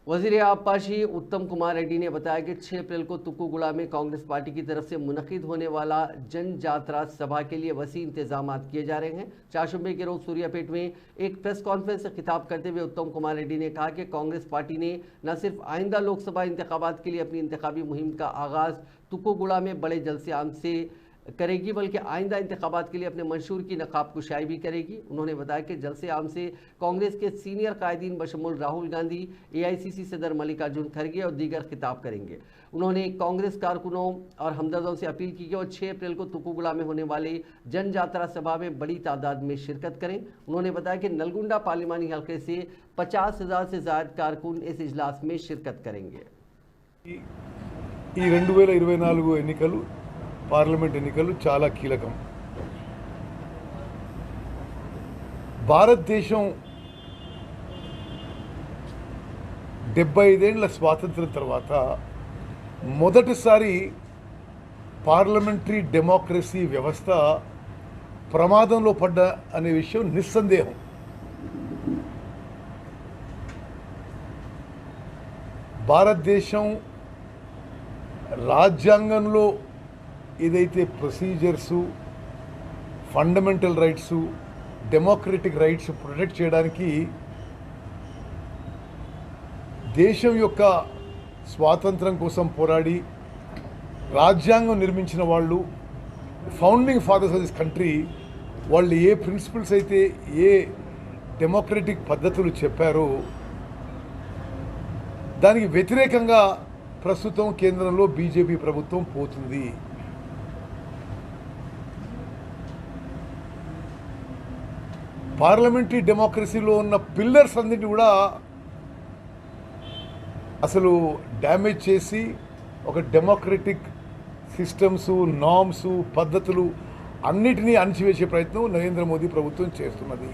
वज़ीर आबपाशी उत्तम कुमार रेड्डी ने बताया कि 6 अप्रैल को तुक्कूगुड़ा में कांग्रेस पार्टी की तरफ से मुनक़िद होने वाला जन जात्रा सभा के लिए वसी इंतजाम किए जा रहे हैं। चारशंबे के रोज सूर्यापेट में एक प्रेस कॉन्फ्रेंस से खिताब करते हुए उत्तम कुमार रेड्डी ने कहा कि कांग्रेस पार्टी ने न सिर्फ आइंदा लोकसभा इंतखाबात के लिए अपनी इंतखाबी मुहिम का आगाज़ तुक्कूगुड़ा में बड़े जलसे आम से करेगी, बल्कि आइंदा इंतखाबात के लिए अपने मंशूर की नकाब कुशाई भी करेगी। उन्होंने बताया कि जलसे आम से कांग्रेस के सीनियर कायदीन बशमुल राहुल गांधी, AICC सदर मल्लिकार्जुन खड़गे और दीगर खिताब करेंगे। उन्होंने कांग्रेस कारकुनों और हमदर्दों से अपील की कि वो 6 अप्रैल को तुक्कूगुड़ा में होने वाले जन जात्रा सभा में बड़ी तादाद में शिरकत करें। उन्होंने बताया कि नलगुंडा पार्लिमानी हल्के से 50,000 से ज़्यादा कारकुन इस इजलास में शिरकत करेंगे। 2024 ఎన్నికలు పార్లమెంట్ ఎన్నికలు చాలా కీలకం. భారతదేశం 75 ఏళ్ల స్వాతంత్ర్యం తర్వాత మొదటిసారి పార్లమెంటరీ డెమోక్రసీ వ్యవస్థ ప్రమాదంలో పడ్డ అనే విషయం నిస్సందేహం. భారతదేశం రాజ్యాంగంలో ఏదైతే procedures, fundamental rights, democratic rights protect చేయడానికి దేశం యొక్క స్వాతంత్రం కోసం పోరాడి రాజ్యాంగం నిర్మించిన వాళ్ళు, founding fathers of this country, వాళ్ళు ఏ ప్రిన్సిపల్స్ అయితే, ఏ డెమోక్రటిక్ పద్ధతులు చెప్పారో దానికి వ్యతిరేకంగా ప్రస్తుతం కేంద్రంలో బీజేపీ ప్రభుత్వం పోతుంది. పార్లమెంటరీ డెమోక్రసీలో ఉన్న పిల్లర్స్ అన్నింటినీ కూడా అసలు డ్యామేజ్ చేసి ఒక డెమోక్రటిక్ సిస్టమ్స్, నార్మ్స్, పద్ధతులు అన్నిటినీ అణిచివేసే ప్రయత్నం నరేంద్ర మోదీ ప్రభుత్వం చేస్తున్నది.